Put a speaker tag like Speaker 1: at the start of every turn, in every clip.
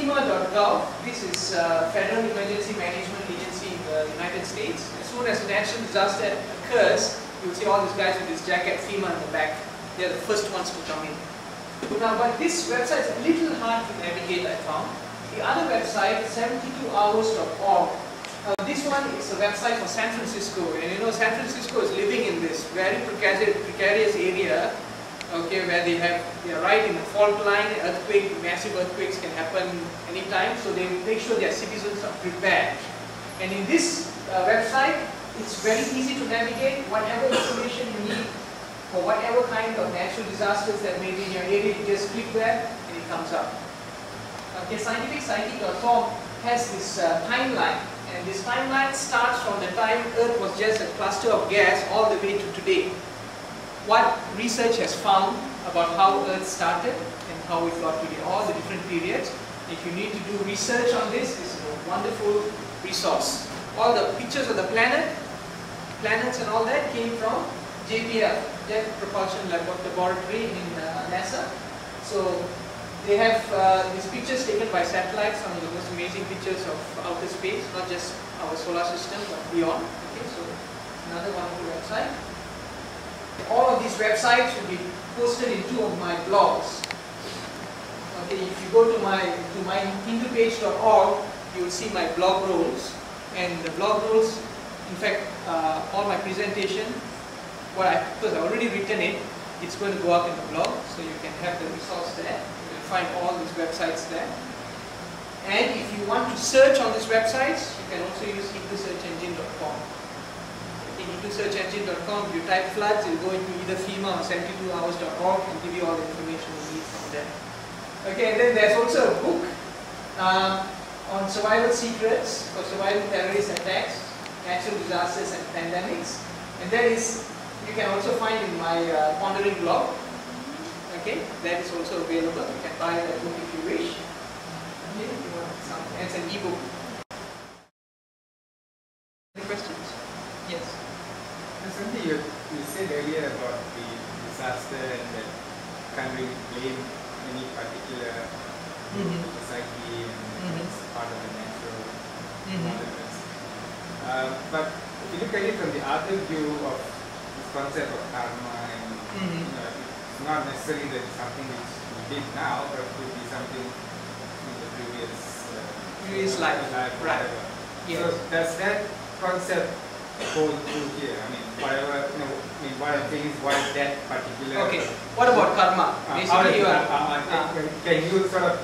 Speaker 1: FEMA.gov, this is Federal Emergency Management Agency in the United States. As soon as a natural disaster occurs, you'll see all these guys with this jacket FEMA in the back. They're the first ones to come in. Now, but this website is a little hard to navigate, I found. The other website, 72hours.org. This one is a website for San Francisco, and you know San Francisco is living in this very precarious area, okay, where they are right in the fault line. Massive earthquakes can happen anytime, so they make sure their citizens are prepared. And in this website, it's very easy to navigate. Whatever information you need for whatever kind of natural disasters that may be in your area, you just click there and it comes up. Okay, scientificpsychic.com has this timeline, and this timeline starts from the time Earth was just a cluster of gas all the way to today. What research has found about how Earth started and how it got today, all the different periods. If you need to do research on this is a wonderful resource. All the pictures of the planets and all that came from JPL, Jet Propulsion Laboratory in NASA. So they have these pictures taken by satellites, some of the most amazing pictures of outer space, not just our solar system but beyond. Okay, so another wonderful website. All of these websites will be posted in 2 of my blogs. Okay, if you go to my hindupage.org, you will see my blog rolls, and the blog rolls, in fact, all my presentation, because I've already written it, it's going to go up in the blog, so you can have the resource there. You can find all these websites there. And if you want to search on these websites, you can also use hindusearchengine.com. In hindusearchengine.com, you type floods, you go into either FEMA or 72hours.org and give you all the information you need from there. Okay, and then there's also a book on survival secrets for surviving terrorist attacks, natural disasters and pandemics. And that is, you can also find in my Pondering blog. Okay, that is also available. You can buy that book if you wish. Okay, if you want something. It's an e-book. Any questions? Yes.
Speaker 2: Something you said earlier about the disaster and that can't really blame any particular society and it's part of the natural elements. But if you look at it from the other view of this concept of karma, and you know, it's not necessarily that it's something which we did now, but it could be something in the previous
Speaker 1: life, right?
Speaker 2: Yes. So does that concept hold true here? I mean, whatever, you know, what I'm saying is, what is that particular?
Speaker 1: Okay. What about karma? Basically,
Speaker 2: can you sort of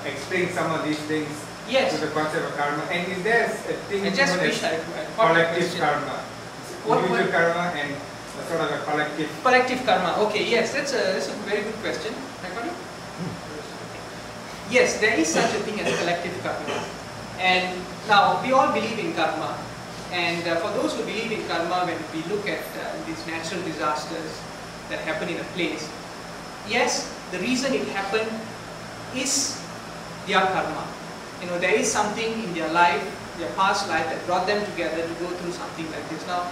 Speaker 2: explain some of these things to the concept of karma? And is there a thing known as collective karma? Individual karma and sort of a collective
Speaker 1: karma. Okay, yes, that's a very good question. Yes, there is such a thing as collective karma. And now, we all believe in karma. And for those who believe in karma, when we look at these natural disasters that happen in a place, yes, the reason it happened is their karma. You know, there is something in their life, their past life, that brought them together to go through something like this. Now,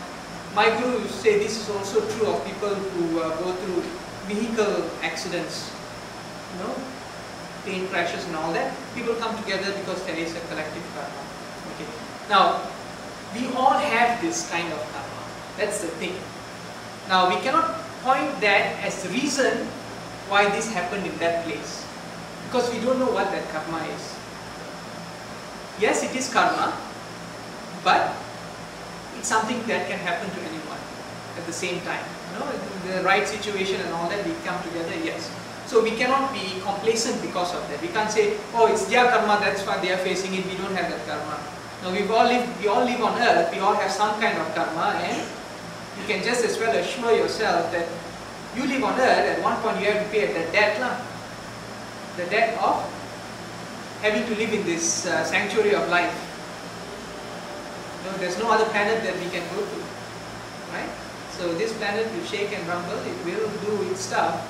Speaker 1: my guru used to say this is also true of people who go through vehicle accidents, you know, plane crashes and all that. People come together because there is a collective karma. Okay. Now, we all have this kind of karma. That's the thing. Now, we cannot point that as the reason why this happened in that place, because we don't know what that karma is. Yes, it is karma, but it's something that can happen to anyone at the same time. You know, in the right situation and all that, we come together, yes. So we cannot be complacent because of that. We can't say, oh, it's their karma, that's why they are facing it, we don't have that karma. Now, we all live on earth, we all have some kind of karma, and you can just as well assure yourself that you live on earth, at one point you have to pay the debt, the debt of having to live in this sanctuary of life. You know, there's no other planet that we can go to, right? So this planet will shake and rumble, it will do its stuff,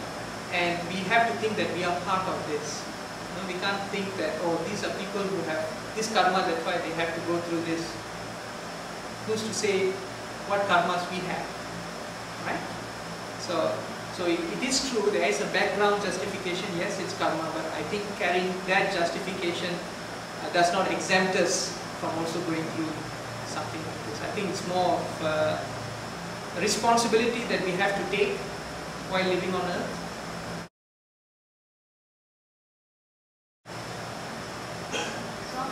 Speaker 1: and we have to think that we are part of this. You know, we can't think that, oh, these are people who have this karma, that's why they have to go through this. Who's to say what karmas we have, right? So So it is true, there is a background justification, yes, it's karma, but I think carrying that justification does not exempt us from also going through something like this. I think it's more of a responsibility that we have to take while living on earth.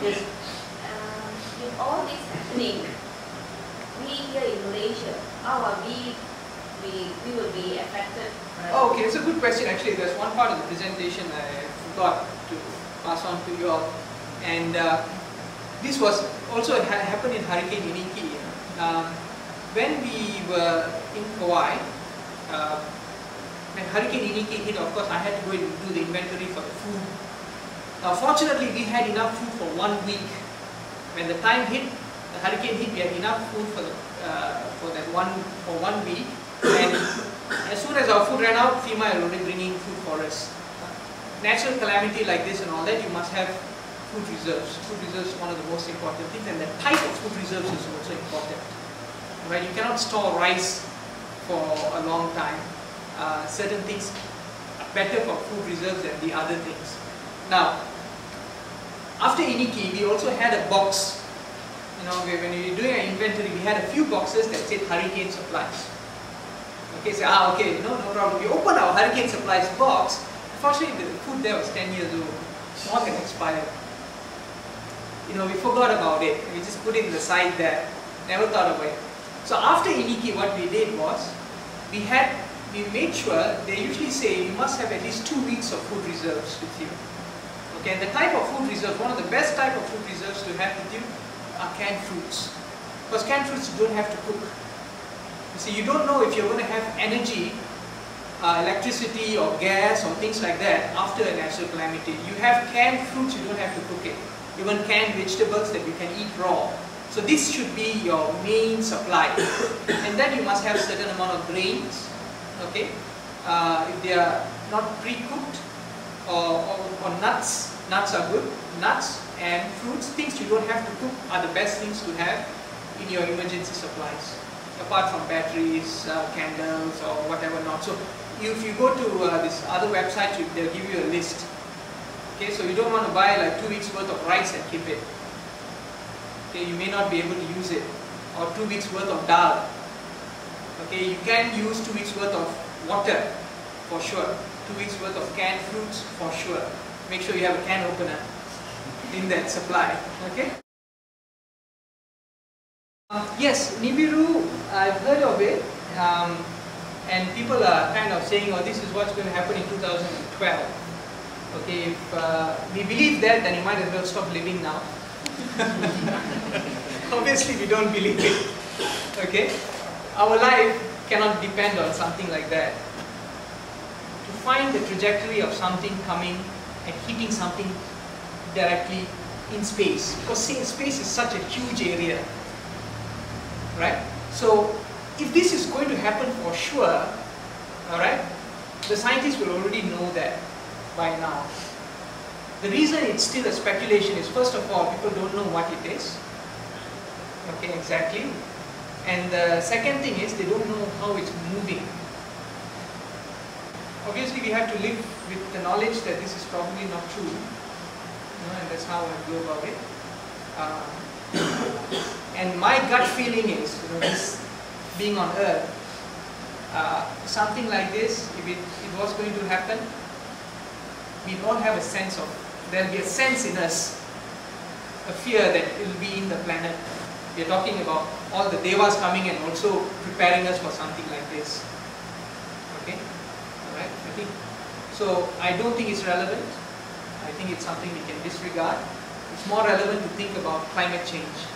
Speaker 3: Yes. With all this happening, we here in Malaysia, how are we will be affected?
Speaker 1: Oh, okay, it's a good question actually. There's one part of the presentation I forgot to pass on to you all. And this was also happened in Hurricane Iniki. When we were in Kauai, when Hurricane Iniki hit, of course I had to go and do the inventory for the food. Fortunately, we had enough food for 1 week. When the time hit, the hurricane hit, we had enough food for that one week. And as soon as our food ran out, FEMA are already bringing food for us. Natural calamity like this and all that, you must have food reserves. Food reserves is one of the most important things, and the type of food reserves is also important. Right? You cannot store rice for a long time. Certain things are better for food reserves than the other things. Now, after Iniki, we also had a box. You know, when we were doing our inventory, we had a few boxes that said hurricane supplies. Okay, so okay, no problem. We opened our hurricane supplies box. Unfortunately, the food there was 10 years old, more than expired. You know, we forgot about it. We just put it in the side there. Never thought of it. So after Iniki, what we did was, we made sure, they usually say you must have at least 2 weeks of food reserves with you. Okay, and the type of food reserves, one of the best type of food reserves to have with you are canned fruits. Because canned fruits you don't have to cook. You see, you don't know if you're going to have energy, electricity or gas or things like that after a natural calamity. You have canned fruits, you don't have to cook it. Even canned vegetables that you can eat raw. So this should be your main supply. And then you must have a certain amount of grains. Okay, if they are not pre-cooked, or nuts. Nuts are good. Nuts and fruits, things you don't have to cook, are the best things to have in your emergency supplies. Apart from batteries, candles or whatever not. So if you go to this other website, they'll give you a list. Okay, so you don't want to buy like 2 weeks worth of rice and keep it. Okay, you may not be able to use it. Or 2 weeks worth of dal. Okay, you can use 2 weeks worth of water for sure. 2 weeks worth of canned fruits for sure. Make sure you have a can opener in that supply. Okay. Yes, Nibiru, I've heard of it, and people are kind of saying, oh, this is what's going to happen in 2012. Okay, if we believe that, then you might as well stop living now. Obviously, we don't believe it. Okay, our life cannot depend on something like that. To find the trajectory of something coming and hitting something directly in space, because space is such a huge area. Right? So, if this is going to happen for sure, alright, the scientists will already know that by now. The reason it's still a speculation is, first of all, people don't know what it is. Okay, exactly. And the second thing is, they don't know how it's moving. Obviously, we have to live with the knowledge that this is probably not true. And that's how I go about it. And my gut feeling is, this being on Earth, something like this, if it was going to happen, we all have a sense of, there'll be a sense in us, a fear that it will be in the planet. We're talking about all the devas coming and also preparing us for something like this. Okay? Alright? So I don't think it's relevant. I think it's something we can disregard. It's more relevant to think about climate change.